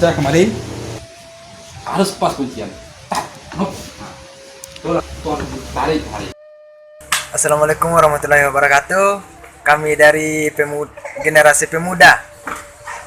saya kemarin harus pas kuncian. Hop. Nah, tuan tarik. Assalamualaikum warahmatullahi wabarakatuh. Kami dari generasi pemuda.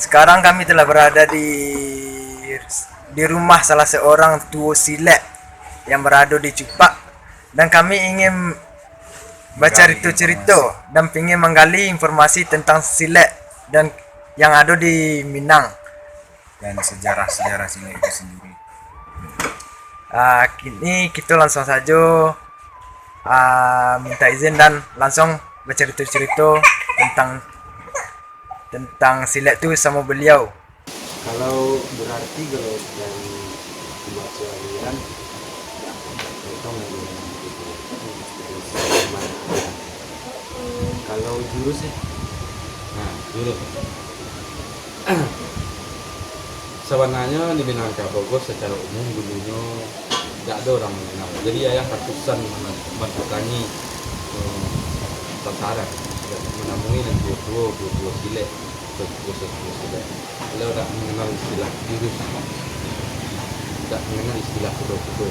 Sekarang kami telah berada di rumah salah seorang tua silat yang berada di Cupak, dan kami ingin baca cerita dan ingin menggali informasi tentang silat dan yang ada di Minang dan sejarah-sejarah silat itu sendiri. Kini kita langsung saja minta izin dan langsung bercerita-cerita tentang silat itu sama beliau. Kalau berarti kalau yang dibaca aliran itu kalau jurus sih, nah jurus sebenarnya di Minangkabau secara umum dulunya tidak ada orang mengenal. Jadi ayah ratusan mendatangi sasaran menemui dan dua silat. Kalau tak mengenal istilah jurus, tak mengenal istilah kudo-kudo.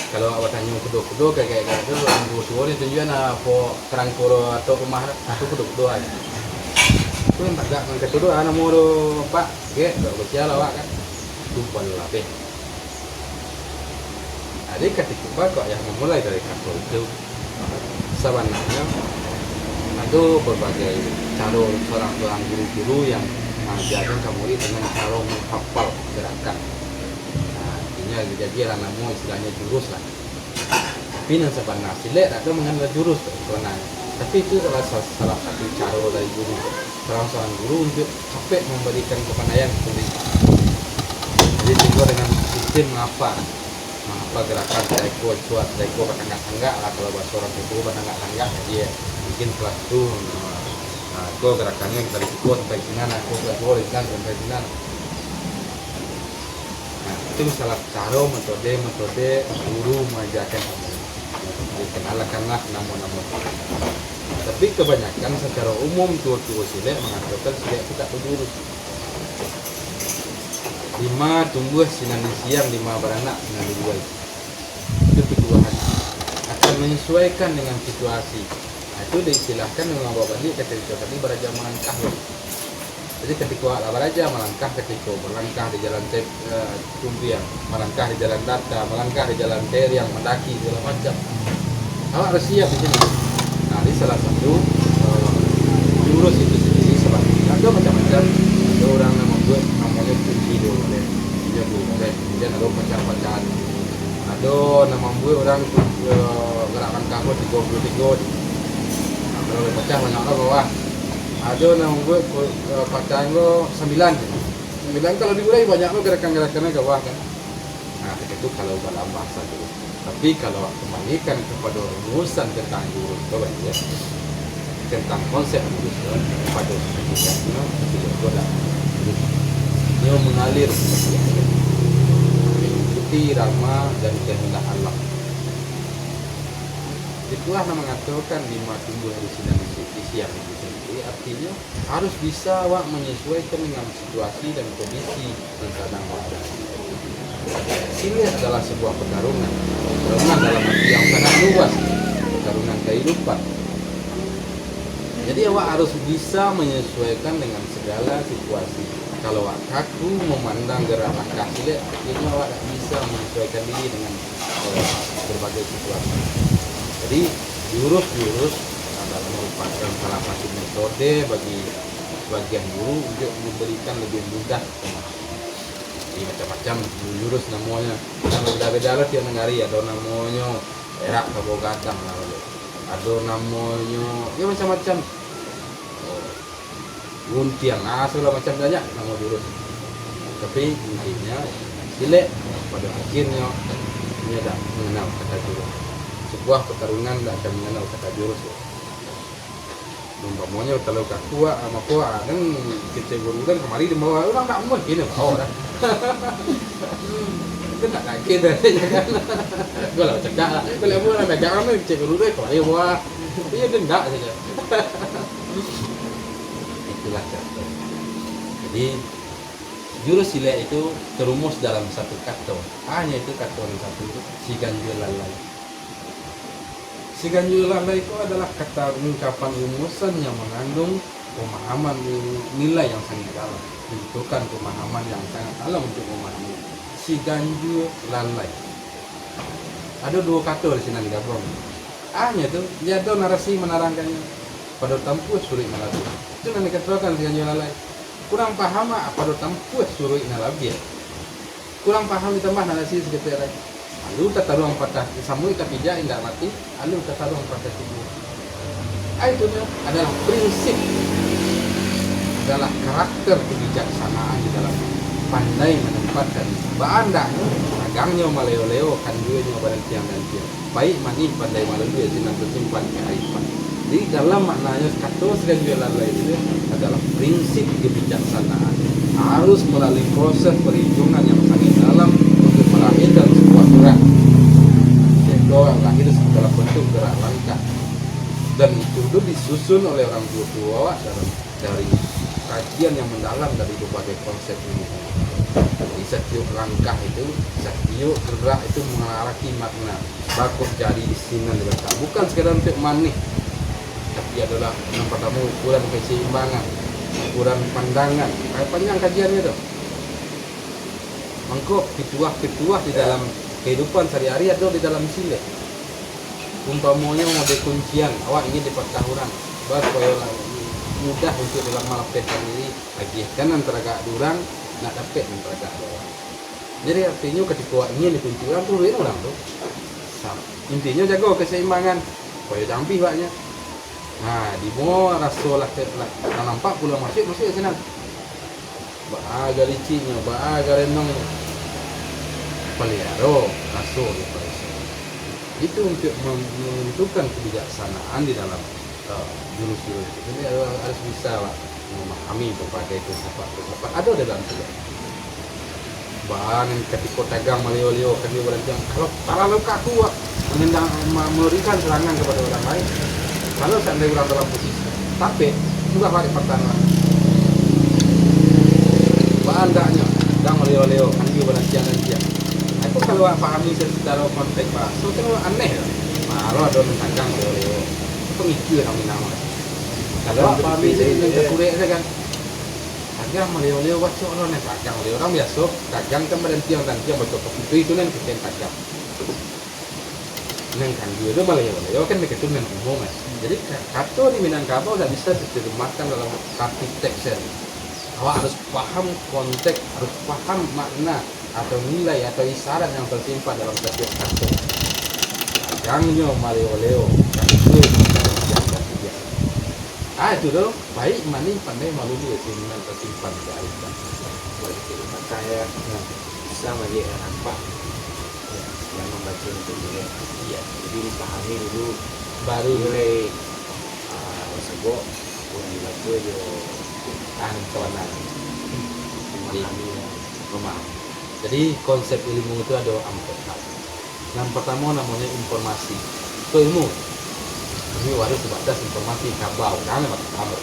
Kalau awak tanya kudo-kudo kayak itu orang tua ni tunjukan apa kerang koro atau rumah atau kudo-kudo aja. Itu yang tak angkat kudo, anak moro pak, get, tak baca awak kan, tumpal lah. Jadi ketika kok yang memulai dari kantor itu sebenarnya ada berbagai cara seorang guru-guru yang mengajarkan kamu dengan cara menghafal gerakan. Nah, artinya jadi nama istilahnya jurus lah. Tapi yang sebenarnya silat ada mengenal jurus sebenarnya. Tapi itu adalah salah satu cara dari guru. Seorang guru untuk sampai memberikan kepandaian sendiri. Jadi juga dengan sistem mengapa gerakan taiko batangga lah, kalau bahasa orang itu batangga dia bikin kelas itu. Nah, itu gerakannya kita ikut sampai sini, aku boleh kan sampai sini. Nah, itu salah cara metode guru mengajarkan kamu, dikenalkanlah nama-nama. Tapi kebanyakan secara umum tua-tua silat mengatakan silat itu tak berdurus. 5 tumbuh 9 siang, 5 beranak 9 dibuai. Itu keduaan akan menyesuaikan dengan situasi. Nah, itu diistilahkan dengan bawa balik ketika tadi beraja melangkah. Jadi ketika beraja melangkah, ketika melangkah di jalan tumpiang, melangkah di jalan data, melangkah di jalan yang mendaki segala macam. Awak harus siap di sini. Nah, ini salah satu jurus itu sendiri sebabnya ada macam-macam. Ada orang namanya tinggi dulu deh, dia boleh, kemudian ada pacar-pacaran. Ada nama orang gerakan kamu 33. Nah, kalau pecah banyak orang bawah. Ada nama pacaran lo 9. 9 kalau dimulai banyak lo gerakan-gerakannya ke bawah kan. Nah, itu kalau dalam bahasa dulu. Tapi kalau kembalikan kepada rumusan tentang jurus ya, tentang konsep jurus pada pendidikannya itu adalah dia mengalir mengikuti rama dan kehendak Allah. Itulah yang mengatakan 5 tumbuh hari siang di siang itu sendiri, artinya harus bisa awak menyesuaikan dengan situasi dan kondisi yang sedang ada. Silat adalah sebuah pertarungan dalam arti yang sangat luas, pertarungan kehidupan. Jadi awak harus bisa menyesuaikan dengan segala situasi. Kalau awak kaku memandang gerak langkah silat, artinya awak tak bisa menyesuaikan diri dengan berbagai situasi. Jadi jurus adalah merupakan salah satu metode bagi sebagian guru untuk memberikan lebih mudah. Jadi macam-macam jurus namanya. Dan beda-beda lah tiap negara ada namanya erak kabogatang lah. Ada namanya ya macam-macam. Guntiang, segala macam banyak nama jurus. Tapi intinya silat pada akhirnya dia tak mengenal kata jurus. Sebuah pertarungan tak akan mengenal kata jurus. Umpamanya kalau kuat sama kuat kan kita guru kan kemarin di bawah orang tak mungkin bawa dah. Itu tak kaget dah kan. Kalau cakap lah, kalau orang dah jangan kita guru dah kemarin bawah Iya denda saja. Itulah kato. Jadi jurus silat itu terumus dalam satu kato. Hanya itu kato yang satu itu Siganjur Lalai. Siganjur Lalai itu adalah kata ungkapan rumusan yang mengandung pemahaman nilai yang sangat dalam, membutuhkan pemahaman yang sangat dalam untuk memahami Siganjur Lalai. Ada dua kata di sini digabung. Hanya itu dia ada narasi menerangkannya pada tampu suri nalabi. Itu nanti katakan Siganjur Lalai. Kurang paham apa do tampu suri nalabi. Kurang paham ditambah narasi sekitar. Lalu kata ruang patah samui tapi dia tidak mati. Lalu kata ruang patah timbul. Itu adalah prinsip, adalah karakter kebijaksanaan di dalam pandai menempatkan baanda agangnya maleo-leo kan duanya barang tiang dan tiang baik manih pandai malu ya sinan tersimpan kearifan. Jadi dalam maknanya kata Siganjur Lalai itu adalah prinsip kebijaksanaan, harus melalui proses perhitungan yang sangat dalam untuk melahirkan sebuah gerak, yaitu lahir dalam bentuk gerak langkah, dan itu disusun oleh orang tua dari kajian yang mendalam dari berbagai konsep ini. Jadi setiap langkah itu, setiap gerak itu mengarahkan makna. Bakut jadi isinan dibaca, bukan sekedar untuk manih, tapi adalah yang pertama ukuran keseimbangan, ukuran pandangan. Kayak panjang kajiannya tuh. Mangkok pituah di dalam kehidupan sehari-hari atau di dalam silat. Umpamanya mau ada kuncian, awak ingin dapat tahuran, supaya mudah untuk dalam malapetkan diri lagi kan antara gak durang nak dapat antara gak orang. Jadi artinya ketika awak ingin dikunci orang tuh duit orang tuh. Intinya jaga keseimbangan, supaya jampi waknya. Nah, di bawah rasul lah nampak pulang masuk senang. Bahagia licinya, bahagia renong pelihara rasul itu untuk menentukan kebijaksanaan di dalam jurus-jurus itu. Jadi harus bisa lah memahami berbagai filsafat ada dalam itu. Bahan ketika dagang melio-lio kan dia bilang kalau terlalu kaku menendang memberikan serangan kepada orang lain. Kalau seandainya orang dalam posisi tapi juga balik pertahanan. Bahan daknya dan melio-lio kan dia bilang siang. Itu kalau pahami secara konteks bahasa itu aneh ya. Kalau ada dagang melio-lio pemicu kami nama. Kalau pahami secara kurek kan dagang melio-lio baca orang yang dagang melio orang biasa dagang kan berhentian dan dia baca itu kan kita dagang. Neng kan dia itu melio-lio kan begitu neng umum. Jadi kata di Minangkabau tidak bisa diterjemahkan dalam arsitektur. Awak harus paham konteks, harus paham makna atau nilai atau isyarat yang tersimpan dalam setiap kata. Dagangnya maleo-leo, itu itu dong baik maning pandai malu dia sehingga tersimpan di kearifan. Saya bisa melihat apa yang membaca untuk dia. Iya. Jadi dipahami dulu Baru mulai sebut yang dibaca yo kawanan. memahami. Jadi konsep ilmu itu ada 4 hal. Yang pertama namanya informasi. Itu ilmu. Ini harus sebatas informasi kabar, kan kabar.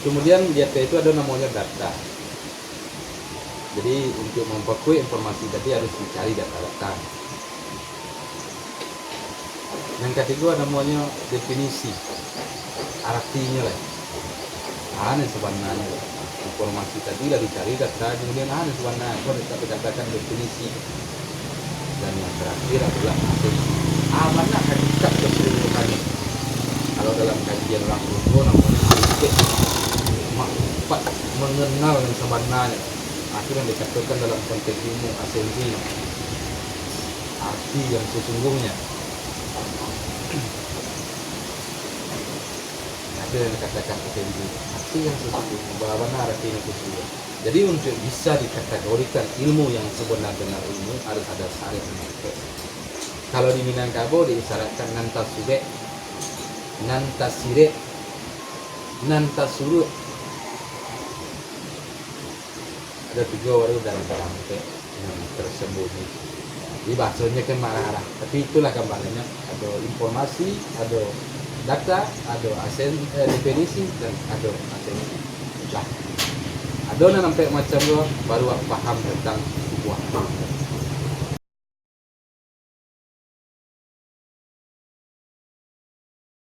Kemudian di atas itu ada namanya data. Jadi untuk memperkuat informasi tadi harus dicari data-data. Yang ketiga namanya definisi, artinya lah. Aneh sebenarnya informasi tadi lah dicari data, kemudian aneh sebenarnya kita katakan definisi. Dan yang terakhir adalah mana hakikat keseluruhan. Kalau dalam kajian orang dulu namanya makrifat, mengenal yang sebenarnya. Akhirnya dikatakan dalam konteks ilmu asensi, arti yang sesungguhnya. Akhirnya dikatakan asensi, arti yang sesungguhnya. Bahwa arti yang sesungguhnya. Jadi untuk bisa dikategorikan ilmu yang sebenar-benar ilmu harus ada syarat yang. Kalau di Minangkabau diisyaratkan nantasure, nantasire, nantasuru. Ada 3 waru dalam rangka yang tersembunyi. Jadi bahasanya kan marah-marah. Tapi itulah gambarannya. Ada informasi, ada data, ada definisi, dan ada asensi. Lah, ada nampak macam tu baru aku paham tentang sebuah